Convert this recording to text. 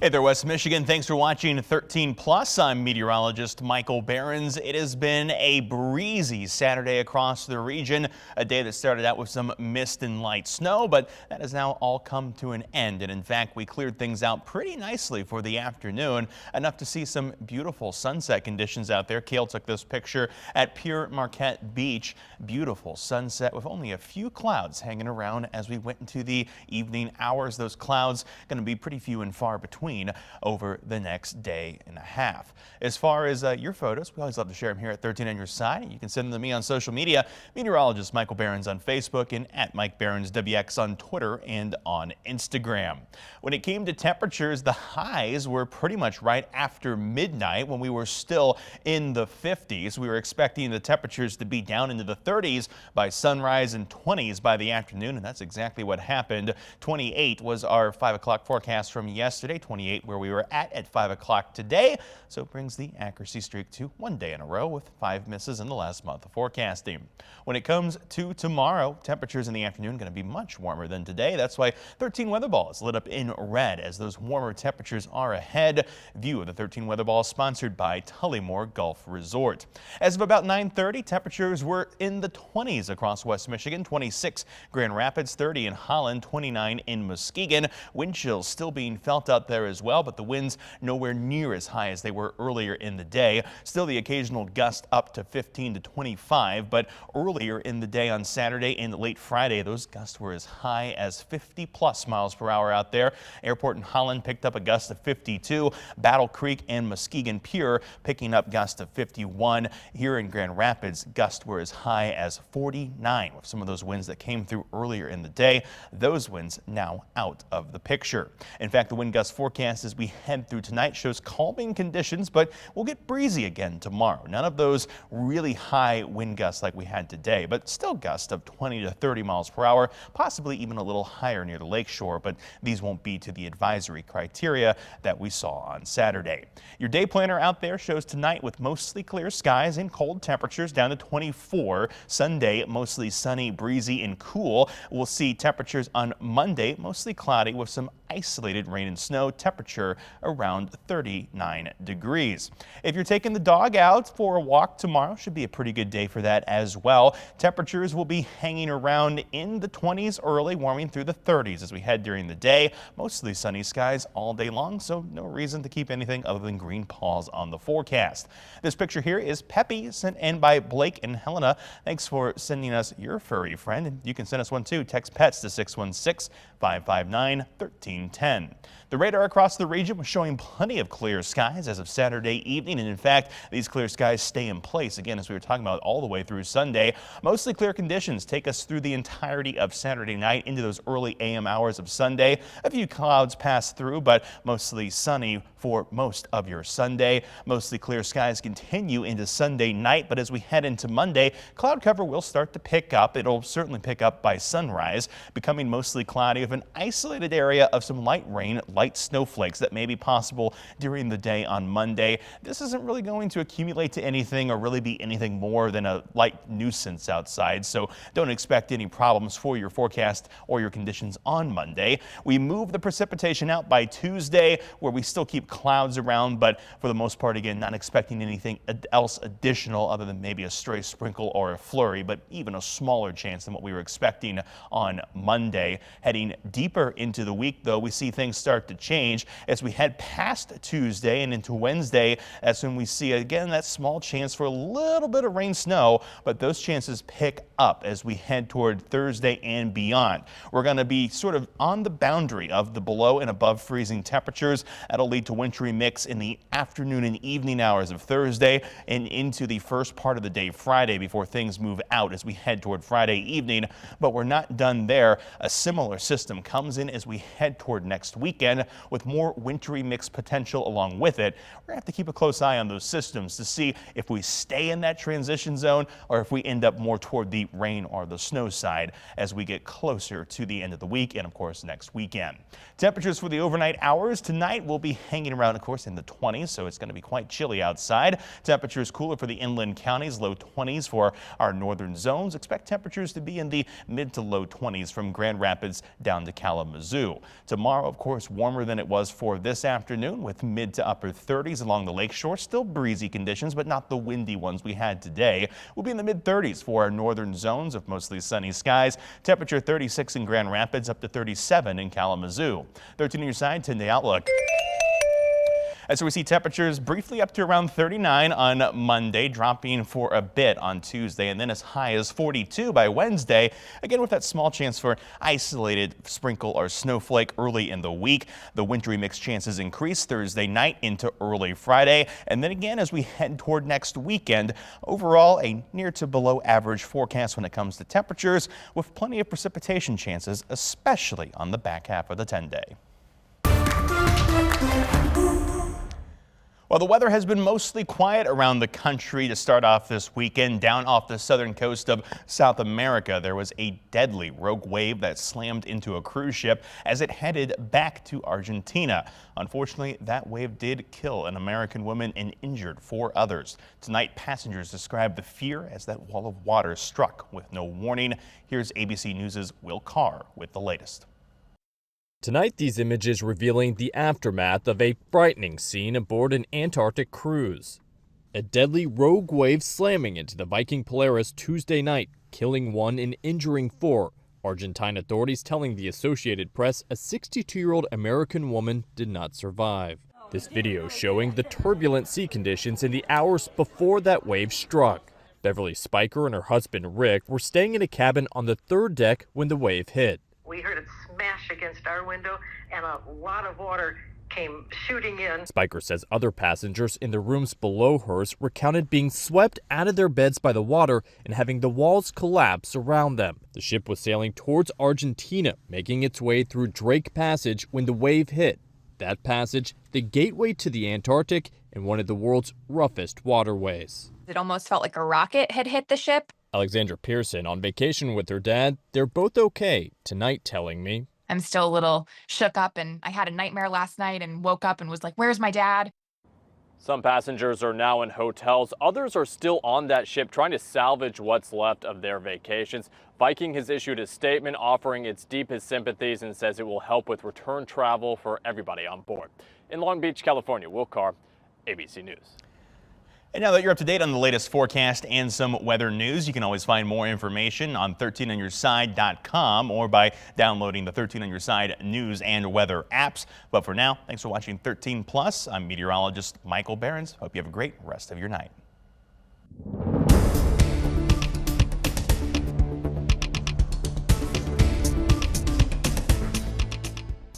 Hey there, West Michigan. Thanks for watching 13 Plus. I'm meteorologist Michael Behrens. It has been a breezy Saturday across the region, a day that started out with some mist and light snow, but that has now all come to an end. And in fact, we cleared things out pretty nicely for the afternoon, enough to see some beautiful sunset conditions out there. Kale took this picture at Pure Marquette Beach. Beautiful sunset with only a few clouds hanging around as we went into the evening hours. Those clouds going to be pretty few and far between over the next day and a half. As far as your photos, we always love to share them here at 13 on your side. You can send them to me on social media, meteorologist Michael Behrens on Facebook and at Mike Behrens WX on Twitter and on Instagram. When it came to temperatures, the highs were pretty much right after midnight when we were still in the 50s. We were expecting the temperatures to be down into the 30s by sunrise and 20s by the afternoon, and that's exactly what happened. 28 was our 5 o'clock forecast from yesterday. 28 where we were at 5 o'clock today, so it brings the accuracy streak to one day in a row with 5 misses in the last month of forecasting. When it comes to tomorrow, temperatures in the afternoon going to be much warmer than today. That's why 13 weather ball is lit up in red as those warmer temperatures are ahead. View of the 13 weather ball is sponsored by Tullymore Golf Resort. As of about 9:30, temperatures were in the 20s across West Michigan, 26 Grand Rapids, 30 in Holland, 29 in Muskegon. Wind chills still being felt out there as well, but the winds nowhere near as high as they were earlier in the day. Still the occasional gust up to 15 to 25, but earlier in the day on Saturday and late Friday, those gusts were as high as 50 plus miles per hour out there. Airport in Holland picked up a gust of 52. Battle Creek and Muskegon Pure picking up gusts of 51. Here in Grand Rapids, gusts were as high as 49 with some of those winds that came through earlier in the day. Those winds now out of the picture. In fact, the wind gust forecast as we head through tonight shows calming conditions, but we'll get breezy again tomorrow. None of those really high wind gusts like we had today, but still gusts of 20 to 30 miles per hour, possibly even a little higher near the lakeshore, but these won't be to the advisory criteria that we saw on Saturday. Your day planner out there shows tonight with mostly clear skies and cold temperatures down to 24. Sunday, mostly sunny, breezy, and cool. We'll see temperatures on Monday, mostly cloudy with some isolated rain and snow, temperature around 39 degrees. If you're taking the dog out for a walk tomorrow, should be a pretty good day for that as well. Temperatures will be hanging around in the 20s early, warming through the 30s as we head during the day. Mostly sunny skies all day long, so no reason to keep anything other than green paws on the forecast. This picture here is Peppy, sent in by Blake and Helena. Thanks for sending us your furry friend. And you can send us one too. Text pets to 616-559-1310. The radar across the region was showing plenty of clear skies as of Saturday evening, and in fact, these clear skies stay in place again as we were talking about all the way through Sunday. Mostly clear conditions take us through the entirety of Saturday night into those early AM hours of Sunday. A few clouds pass through, but mostly sunny for most of your Sunday. Mostly clear skies continue into Sunday night, but as we head into Monday, cloud cover will start to pick up. It'll certainly pick up by sunrise, becoming mostly cloudy with an isolated area of some light rain, light snowflakes that may be possible during the day on Monday. This isn't really going to accumulate to anything or really be anything more than a light nuisance outside, so don't expect any problems for your forecast or your conditions on Monday. We move the precipitation out by Tuesday, where we still keep clouds around, but for the most part, again, not expecting anything else additional other than maybe a stray sprinkle or a flurry, but even a smaller chance than what we were expecting on Monday. Heading deeper into the week, though, we see things start to change as we head past Tuesday and into Wednesday. That's when we see again that small chance for a little bit of rain, snow, but those chances pick up as we head toward Thursday and beyond. We're going to be sort of on the boundary of the below and above freezing temperatures. That'll lead to wintry mix in the afternoon and evening hours of Thursday and into the first part of the day Friday before things move out as we head toward Friday evening. But we're not done there. A similar system comes in as we head toward next weekend with more wintry mix potential along with it. We're going to have to keep a close eye on those systems to see if we stay in that transition zone or if we end up more toward the rain or the snow side as we get closer to the end of the week and, of course, next weekend. Temperatures for the overnight hours tonight will be hanging around, of course, in the 20s, so it's going to be quite chilly outside. Temperatures cooler for the inland counties, low 20s for our northern zones. Expect temperatures to be in the mid to low 20s from Grand Rapids down to Kalamazoo. Tomorrow, of course, warmer than it was was for this afternoon with mid to upper 30s along the lakeshore. Still breezy conditions, but not the windy ones we had today. We'll be in the mid 30s for our northern zones of mostly sunny skies. Temperature 36 in Grand Rapids, up to 37 in Kalamazoo. 13 on your side, 10-day outlook. So we see temperatures briefly up to around 39 on Monday, dropping for a bit on Tuesday, and then as high as 42 by Wednesday. Again, with that small chance for isolated sprinkle or snowflake early in the week. The wintry mix chances increase Thursday night into early Friday. And then again, as we head toward next weekend, overall a near to below average forecast when it comes to temperatures, with plenty of precipitation chances, especially on the back half of the 10-day. Well, the weather has been mostly quiet around the country to start off this weekend. Down off the southern coast of South America, there was a deadly rogue wave that slammed into a cruise ship as it headed back to Argentina. Unfortunately, that wave did kill an American woman and injured 4 others. Tonight, passengers described the fear as that wall of water struck with no warning. Here's ABC News' Will Carr with the latest. Tonight, these images revealing the aftermath of a frightening scene aboard an Antarctic cruise. A deadly rogue wave slamming into the Viking Polaris Tuesday night, killing 1 and injuring 4. Argentine authorities telling the Associated Press a 62-year-old American woman did not survive. This video showing the turbulent sea conditions in the hours before that wave struck. Beverly Spiker and her husband Rick were staying in a cabin on the 3rd deck when the wave hit. We heard it smash against our window, and a lot of water came shooting in. Spiker says other passengers in the rooms below hers recounted being swept out of their beds by the water and having the walls collapse around them. The ship was sailing towards Argentina, making its way through Drake Passage when the wave hit. That passage, the gateway to the Antarctic and one of the world's roughest waterways. It almost felt like a rocket had hit the ship. Alexandra Pearson on vacation with her dad. They're both okay tonight, telling me. I'm still a little shook up, and I had a nightmare last night and woke up and was like, where's my dad? Some passengers are now in hotels. Others are still on that ship trying to salvage what's left of their vacations. Viking has issued a statement offering its deepest sympathies and says it will help with return travel for everybody on board. In Long Beach, California, Will Carr, ABC News. And now that you're up to date on the latest forecast and some weather news, you can always find more information on 13onyourside.com or by downloading the 13 on Your Side news and weather apps. But for now, thanks for watching 13 Plus. I'm meteorologist Michael Behrens. Hope you have a great rest of your night.